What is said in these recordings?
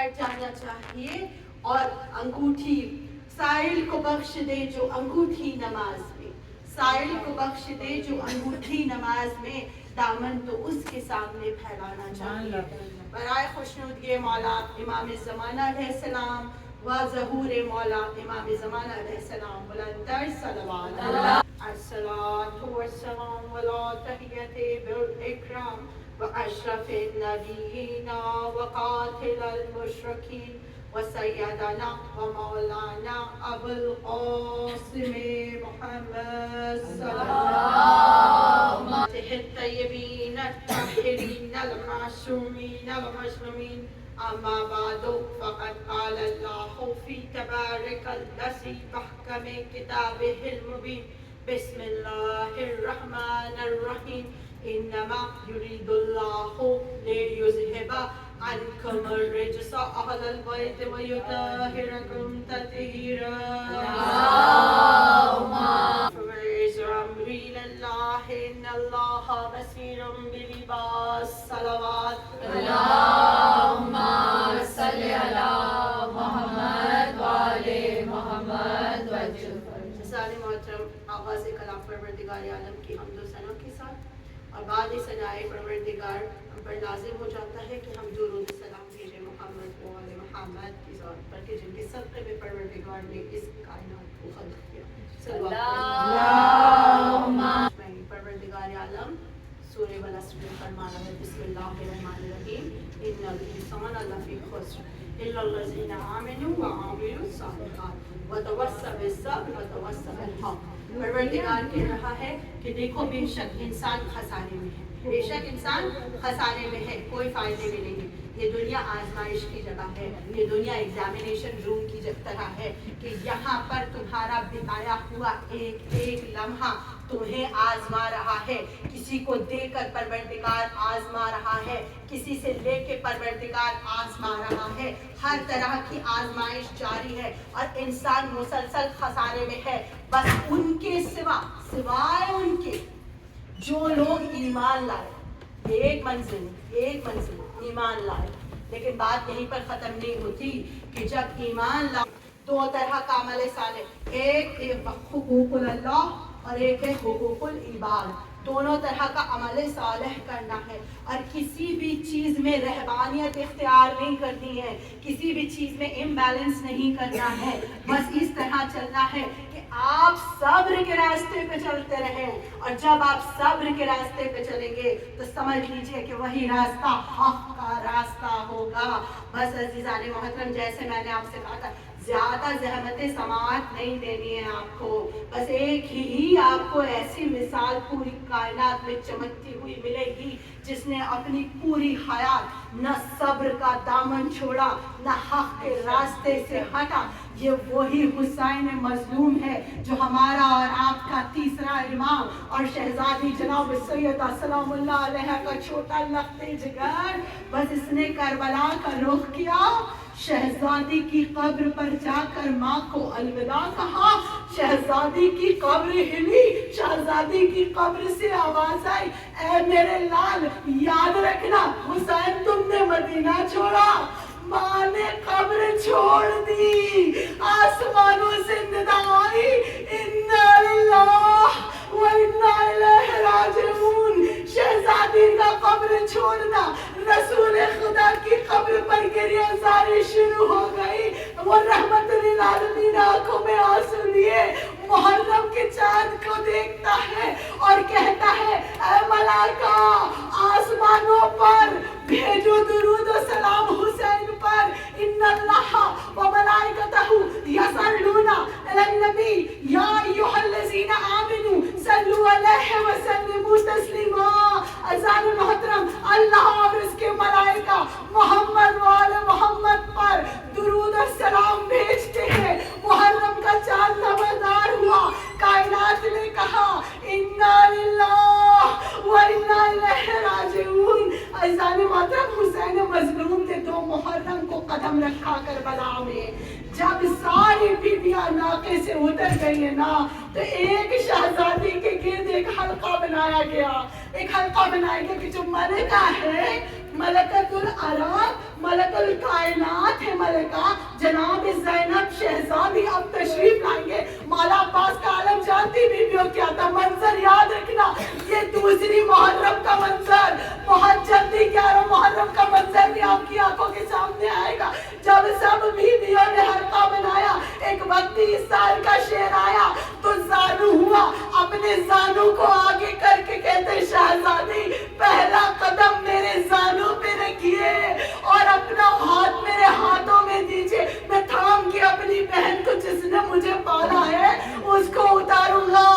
ہٹ جانا چاہیے اور انگوٹھی سائل کو بخش دے جو انگوٹھی نماز میں، سائل کو بخش دے جو انگوٹھی نماز میں، دامن تو اس کے سامنے پھیلانا چاہیے۔ برائے خوشنودگی مولا امام زمانہ علیہ السلام و ظہور مولا امام زمانہ علیہ السلام بلندر صلوات الصلاۃ والسلام علی تحیت بالاکرام واشرف النبیین وقاتل المشرکین وسیدنا ومولانا ابو القاسم محمد صلی اللہ الطیبین الطاہرین المعصومین ومظلومین اما بعد فقد قال اللہ فی تبارک الذی محکم کتابہ المبین بسم اللہ الرحمن الرحیم انما یرید اللہ لیذہب عنکم الرجس اہل البیت ویطہرکم تطہیرا۔ امری للہ ان اللہ بصیر بالعباد صلوات اللہم صل علی محمد وآل محمد سارے محترم آغاز کلام پروردگار عالم کی حمد و ثنا کے ساتھ اور بعد ثنائے پروردگار ہم پر لازم ہو جاتا ہے کہ ہم درود و سلام بھیجیں محمد و آل محمد کی ذات پر کہ جن کے صدقے میں پروردگار نے اس کائنات کو خلق کیا۔ پروردگار عالم سورہ والعصر میں فرمانا ہے بسم اللہ الرحمن الرحیم ان الانسان لفی خسر الا الذین آمنوا وعملوا الصالحات وتواصوا بالصبر وتواصوا بالحق۔ پروردگار کہہ رہا ہے کہ دیکھو بے شک انسان خسارے میں ہے، بے شک انسان خسارے میں ہے، کوئی فائدے میں نہیں ہے۔ یہ دنیا آزمائش کی جگہ ہے، یہ دنیا ایگزامینیشن روم کی طرح ہے کہ یہاں پر تمہارا بتایا ہوا ایک ایک لمحہ تمہیں آزما رہا ہے، کسی کو دے کر پروردگار آزما رہا ہے، کسی سے لے کے پروردگار آزما رہا ہے، ہر طرح کی آزمائش جاری ہے اور انسان مسلسل خسارے میں ہے۔ بس ان کے سوائے ان کے جو لوگ ایمان لائے، ایک منزل ایمان لائے، لیکن بات یہیں پر ختم نہیں ہوتی کہ جب ایمان لائے دو طرح کا عمل صالح، ایک حقوق اللہ اور ایک ہے حقوق العباد، دونوں طرح کا عمل صالح کرنا ہے اور کسی بھی چیز میں رہبانیت اختیار نہیں کرنی ہے، کسی بھی چیز میں امبیلنس نہیں کرنا ہے، بس اس طرح چلنا ہے کہ آپ صبر کے راستے پہ چلتے رہیں، اور جب آپ صبر کے راستے پہ چلیں گے تو سمجھ لیجئے کہ وہی راستہ حق کا راستہ ہوگا۔ بس عزیزان محترم، جیسے میں نے آپ سے کہا تھا زیادہ زحمت سماعت نہیں دینی ہے آپ کو، بس ایک ہی آپ کو ایسی مثال پوری کائنات میں چمکتی ہوئی ملے گی جس نے اپنی پوری حیات نہ صبر کا دامن چھوڑا نہ حق کے راستے سے ہٹا۔ یہ وہی حسین مظلوم ہے جو ہمارا اور آپ کا تیسرا امام اور شہزادی جناب سیدہ سلام اللہ علیہ کا چھوٹا لخت جگر، بس اس نے کربلا کا رخ کیا، شہزادی کی قبر پر جا کر ماں کو الوداع کہا، شہزادی کی قبر ہلی، شہزادی کی قبر سے آواز آئی، اے میرے لال یاد رکھنا حسین تم نے مدینہ چھوڑا۔ ماں نے قبر چھوڑ دی، آسمانوں سے ندا آئی، انا للہ و انا الیہ راجعون۔ شہزادی کا قبر چھوڑنا، رسول خدا کی قبر پر گریہ زاری شروع ہو گئی، وہ رحمت للعالمین آنکھوں میں آنسو لیے محرم کے چاند کو دیکھتا ہے اور کہتا ہے اے ملائکہ آسمانوں پر بھیجو درود و سلام حسین پر، ان اللہ و ملائکتہ یصلون علی النبی یا ایھا الذین آمنوا صلوا علیہ وسلموا تسلیما۔ عزیزان محترم، اللہ اور اس کے ملائکہ محمد و آل محمد پر درود و سلام بھیجتے ہیں۔ محرم کا چاند نمودار ہوا، کائنات نے کہا انا للہ و انا الیہ راجعون۔ عزیزان محترم، حسین مظلوم نے 2 محرم کو قدم رکھا کربلا میں، جب ساری بیویاں ناقے سے اتر گئی ہیں نا تو ایک شہزادی کے گرد ایک حلقہ بنایا گیا، ایک حلقہ بنایا گیا کہ جو ملکہ ہے، ملکۃ الارواح، ملک الکائنات ملکہ جناب زینب شہزادی اب تشریف لائیں گے. مولا عباس کا عالم جانتی بیویوں کیا تھا. منظر یاد رکھنا, یہ دوسری محرم کا منظر, بہت جلدی 11 محرم کا منظر بھی آپ کی آنکھوں کے سامنے آئے گا. جب سب بیویوں نے حلقہ بنایا, ایک وقت 30 سال کا شیر آیا تو زانو ہوا, اپنے زانو کو آگے کر کے کہتے شہزادی پہلا قدم میرے زانو پہ رکھیے اور اپنا ہاتھ میرے ہاتھوں میں دیجیے. میں تھام کے اپنی بہن کو جس نے مجھے پالا ہے اس کو اتاروں گا.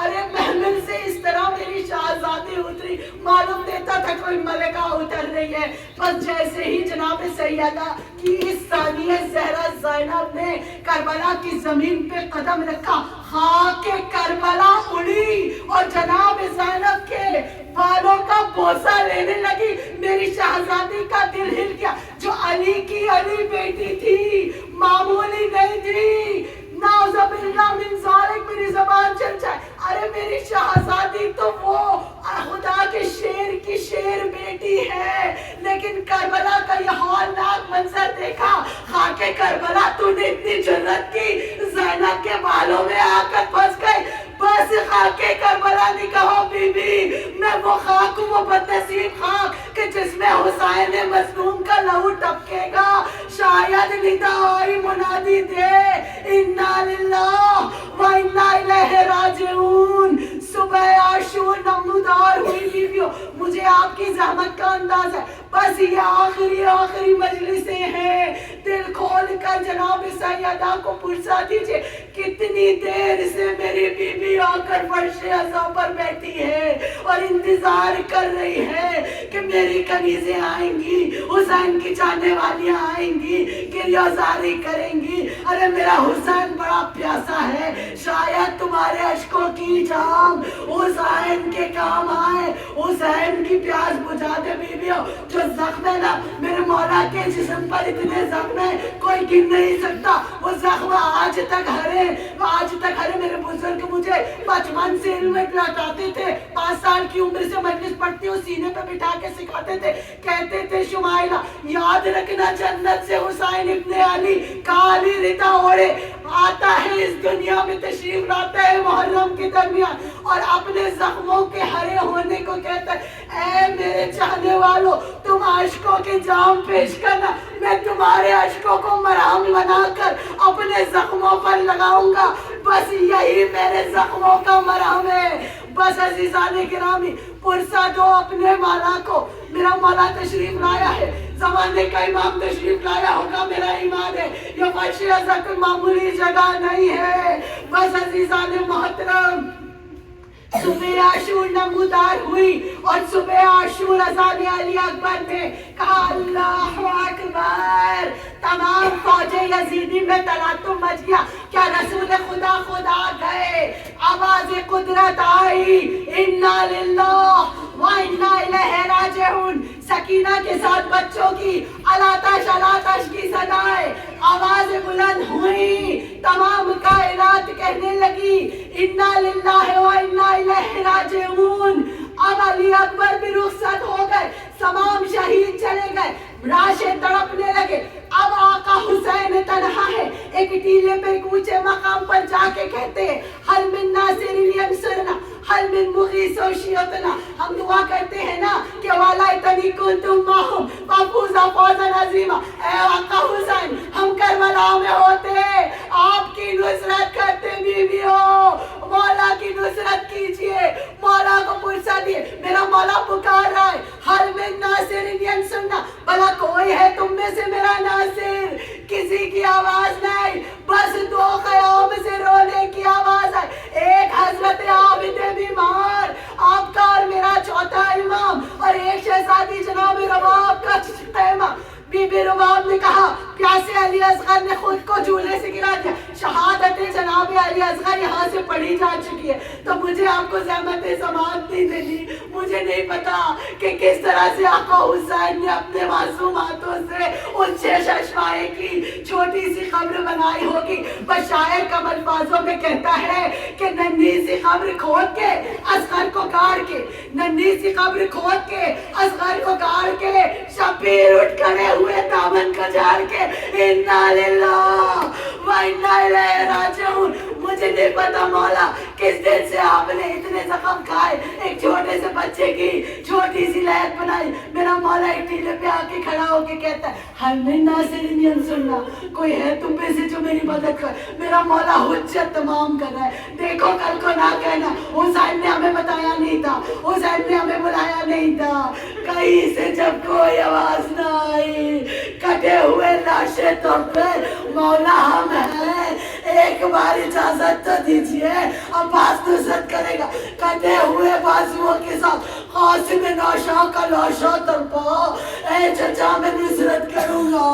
ارے محمل سے اس طرح میری شہزادی اتری, معلوم دیتا تھا کوئی ملکہ اتر رہی ہے. بس جیسے ہی جناب سیدہ کی اس ثانیہ زہرا زینب نے کربلا کی زمین پہ قدم رکھا, خاک کربلا اڑی اور جناب زینب کے بالوں کا بوسہ لینے لگی. میری شہزادی کا دل ہل گیا. جو علی کی علی بیٹی تھی, معمولی نہیں تھی. نعوذ باللہ من ذالک, میری زبان چل جائے. ارے میری شہزادی تو وہ خدا کے شیر کی شیر بیٹی ہے, لیکن کربلا کا یہ ہولناک منظر دیکھا. خاک کربلا تو نے اتنی جرت کی, زینب کے بالوں میں آ کر پھنس گئی. بس خاک کربلا نے کہا بی بی میں وہ خاک ہوں, وہ بدنصیب خاک کہ جس میں حسین مظلوم کا لہو ٹپکے گا. شاید ندا آئی منادی دے انا للہ و انا الیہ راجعون. صبح عاشور نمودار ہوئی بیویوں, مجھے آپ کی زحمت کا انداز ہے. بس یہ آخری مجلسیں ہیں. دل کھول کر جناب سیدہ کو پرسا دیجئے کتنی دیر سے میری بیوی آ کر فرش عزا پر بیٹھی ہے اور انتظار کر رہی ہے کہ میری کنیزیں آئیں گی, حسین کی چاہنے والیاں آئیں گی, گریہزاری کریں گی. ارے میرا حسین بڑا پیاسا ہے, شاید تمہارے اشکوں کی جام حسین کے کام آئے. حسین کی پیاس بجھا دے بیویوں. جو زخم ہے نا میرے مولا کے جسم پر, اتنے زخم ہیں کوئی گن نہیں سکتا. وہ زخم آج تک ہرے میرے بزرگ مجھے بچپن سے علم لٹاتے تھے. 5 سال کی عمر سے مجلس پڑھتی ہوں, سینے پہ بٹھا کے سکھاتے تھے. کہتے تھے شمائلہ یاد رکھنا جنت سے حسین ابن علی کالی ردا اوڑے آتا ہے, اس دنیا میں تشریف لاتا ہے محرم کے درمیان, اور اپنے زخموں کے ہرے ہونے کو کہتا ہے اے میرے چاہنے والوں تم عشقوں کے جام پیش کرنا, میں تمہارے عشقوں کو مرہم بنا کر اپنے زخموں پر لگاؤں گا. بس یہی میرے زخموں کا مرہم ہے. بس عزیزان گرامی پرسا دو اپنے مولا کو, میرا مولا تشریف لایا ہے, زمانے کا امام تشریف لایا ہوگا, میرا ایمان ہے. یہ فرش عزا کوئی معمولی جگہ نہیں ہے. بس عزیزان محترم صبح عاشور نمودار ہوئی اور صبح عاشور اذان علی اکبر نے کہا اللہ اکبر. تمام فوج یزیدی میں تلاطم مچ گیا. کیا رسول خدا خود آ گئے, آواز قدرت آئی انا للہ و انا الیہ راجعون. سکینہ کے ساتھ بچوں کی الاتش کی صدائیں آواز بلند ہوئی. تمام کائنات کہنے لگی انا للہ و انا الیہ راجعون. اب علی اکبر بھی رخصت ہو گئے, تمام شہید چلے گئے, راشے تڑپنے لگے. اب آقا حسین تنہا ہے. ایک ٹیلے پہ ایک اونچے مقام پر جا کے کہتے ہیں حل من ناصر ینصرنا حل من مغیث شیعتنا. ہم دعا کرتے ہیں نا کہ وَلَيْتَنِي كُنْتُمْ مَعَهُمْ فَفُوزَ فَوْزًا عَظِيمًا. اے آقا حسین ہم کربلا میں ہوتے, آپ کی نصرت کرتے بیویوں, مولا کی نصرت کیجئے. مولا کو پرسا دیے, میرا مولا پکار رہا ہے حل من ناصر ینصرنا. بھلا کوئی ہے تم میں سے میرا ناصر؟ کسی کی آواز نہیں, بس 2 قیام سے رونے کی آواز ہے. ایک حضرت عابد بیمار آپ کا اور میرا چوتھا امام, اور ایک شہزادی جناب رباب کا خیمہ. بی بی رباب نے کہا پیاسے علی اصغر نے خود کو جھولے سے گرا دیا. شہادت جناب علی اصغر یہاں سے پڑھی جا چکی ہے, تو مجھے آپ کو زحمت سماعت نہیں دینی. مجھے نہیں پتا کہ کس طرح سے آقا حسین نے اپنے معصوم ہاتھوں سے ان 6 چشمہ لوہے کی چھوٹی سی قبر بنائی ہوگی. بس شاعر کم الفاظوں میں کہتا ہے کہ ننھی سی قبر کھود کے اصغر کو گاڑ کے، ننھی سی قبر کھود کے اصغر کو گاڑ کے، شبیر اٹھ کھڑے ہوئے دامن کو جھاڑ کے. انا للہ و انا الیہ راجعون. مجھے نہیں پتا مولا کس دن سے آپ نے اتنے زخم کھائے. ایک چھوٹے سے بچے کی چھوٹی سی لہت بنائی. میرا مولا ایک ٹیلے پہ آ کے کھڑا ہو کے کہتا ہے حل من ناصر ینصرنا، کوئی ہے تم میں سے جو میری مدد کر. میرا مولا حجت تمام کر رہا ہے. دیکھو کل کو نہ کہنا حسین نے ہمیں بتایا نہیں تھا، حسین نے ہمیں بلایا نہیں تھا. کہیں سے جب کوئی آواز نہ آئی، کٹے ہوئے لاشیں تو پھر مولا ہم ہیں. ایک بار اجازت تو دیجیے، عباس نصرت کرے گا. کٹے ہوئے بازوؤں کے ساتھ قاسم نوشا کا لاشا تڑپا. اے چچا میں نصرت کروں گا.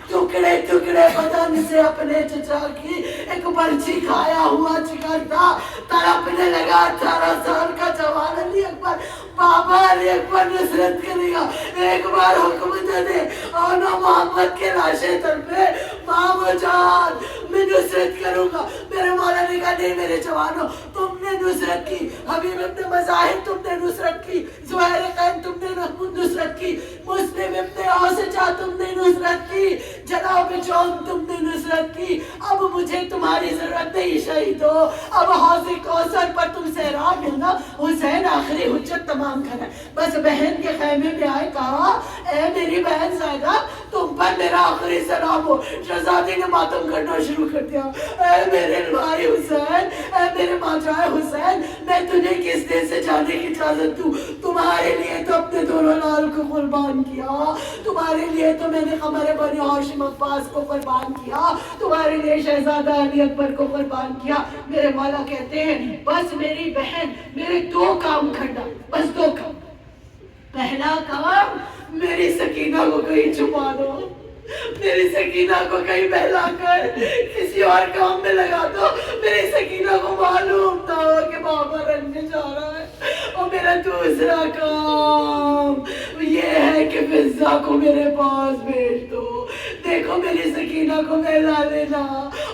ٹکڑے ٹکڑے بدن سے اپنے چچا کی ایک برچی کھایا ہوا چکر تھا. تڑپنے لگا 18 سال کا جوان علی اکبر. بابا علی اکبر نصرت کرے گا. ایک بار حکم دے دے اور محمد کے لاشیں تڑپے. مامو جان میں نصرت کروں گا. میرے مولا نے کہا نہیں میرے جوانوں، تم نے نصرت کی. حبیب ابن مظاہر تم نے نصرت کی. زہیر قین تم نے نصرت کی. مسلم ابن اوسجا تم نے نصرت کی. جناب جون تم نے نصرت کی. اب مجھے تمہاری ضرورت نہیں شہیدو. اب حوض کوثر پر تم سیراب ہونا. حسین آخری حجت تمام کرا. بس بہن کے خیمے میں آئے، کہا اے میری بہن زائدہ تم پر میرا آخری سلام ہو. شہزادی نے ماتم کرنا شروع کر دیا. اے میرے بھائی حسین، اے میرے ماجرائے حسین، میں تجھے کس دن سے جانے کی اجازت دوں؟ تمہارے لیے تو اپنے دونوں لال کو قربان کیا. تمہارے لیے تو میں نے قمر بنی ہاشم عباس کو قربان کیا. تمہارے لیے شہزادہ علی اکبر کو قربان کیا. میرے مولا کہتے ہیں بس میری بہن میرے 2 کام کرنا، بس 2 کام. پہلا کام میری سکینہ کو کہیں چھپا دو. میری سکینہ کو کہیں بہلا کر کسی اور کام میں لگا دو. میری سکینہ کو معلوم نہ ہو کہ بابا رننے جا رہا ہے. اور میرا دوسرا کام یہ ہے کہ فضہ کو میرے پاس بھیج دو. دیکھو میری سکینہ کو بہلا لینا،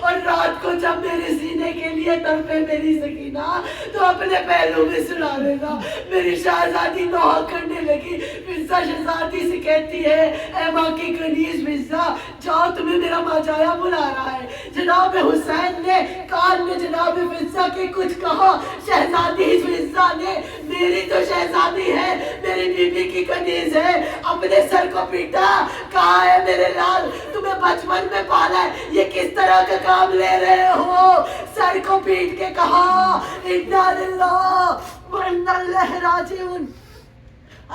اور رات کو جب میرے سینے کے لیے تڑپے میری سکینہ تو اپنے پہلو میں سلا لینا. میری شہزادی نوحہ کرنے لگی. فضہ شہزادی سے کہتی ہے اے ماں کی کنیز فضہ، جاؤ تمہیں میرا ماجایا بلا رہا ہے. جناب حسین نے کان میں جناب فضہ کے کچھ کہا. شہزادی فضہ نے میری تو شہزادی ہے، میری بیوی کی کنیز ہے، اپنے سر کو پیٹا. کہا ہے میرے لال تمہیں بچپن میں پالا ہے، یہ کس طرح کا کام لے رہے ہو؟ سر کو پیٹ کے کہا انا للہ و انا الیہ راجعون.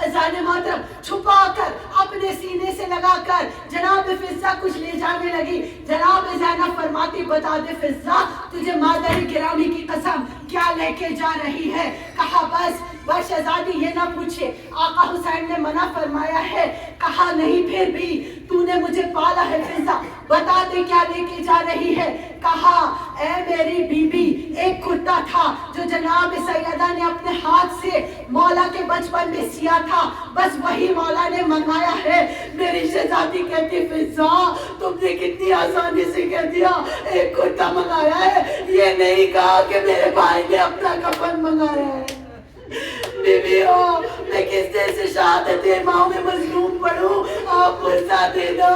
اذان محترم چھپا کر اپنے سینے سے لگا کر جناب فضہ کچھ لے جانے لگی. جناب زینب فرماتی بتا دے فضہ تجھے مادر گرامی کی قسم کیا لے کے جا رہی ہے؟ کہا بس شہزادی یہ نہ پوچھے، آقا حسین نے منع فرمایا ہے. کہا نہیں پھر بھی تو نے مجھے پالا ہے فضہ، بتا دے کیا لے کے جا رہی ہے. کہا اے میری بی بی ایک کرتا تھا جو جناب سیدہ نے اپنے ہاتھ سے مولا کے بچپن میں سیا تھا، بس وہی مولا نے منگایا ہے. میری شہزادی کہتی فضہ تم نے کتنی آسانی سے کہہ دیا ایک کرتا منگایا ہے، یہ نہیں کہا کہ میرے بھائی نے اپنا کفن منگایا ہے. بیویوں میں کس دن سے شہادت امام میں مظلوم پڑھوں، آپ فرصہ دینا.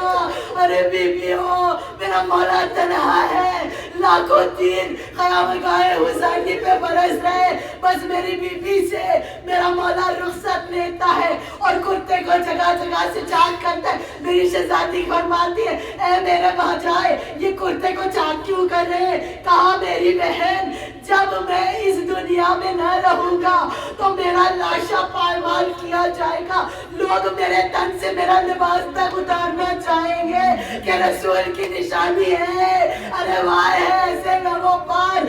ارے بیویوں میرا مولا تنہا ہے، لاکھوں تیر قیام گاہ حسینی پہ برس رہے، بس میری بیوی سے میرا مولا رخصت لیتا ہے اور کرتے کو جگہ جگہ سے چاک کرتا ہے. میری شہزادی فرماتی ہے اے میرے بھاجائے یہ کرتے کو چاک کیوں کر رہے؟ کہا میری بہن جب میں اس دنیا میں نہ رہوں گا تو میرا لاشا پائمال کیا جائے گا. لوگ میرے تن سے میرا لباس تک اتارنا چاہیں گے کہ رسول کی نشانی ہے. ارے وائے ہے ایسے لوگوں پر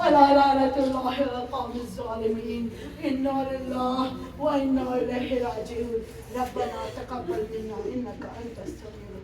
ولا لعنة الله على القوم الظالمين إنا لله وإنا إليه راجعون ربنا تقبل منا إنك أنت السميع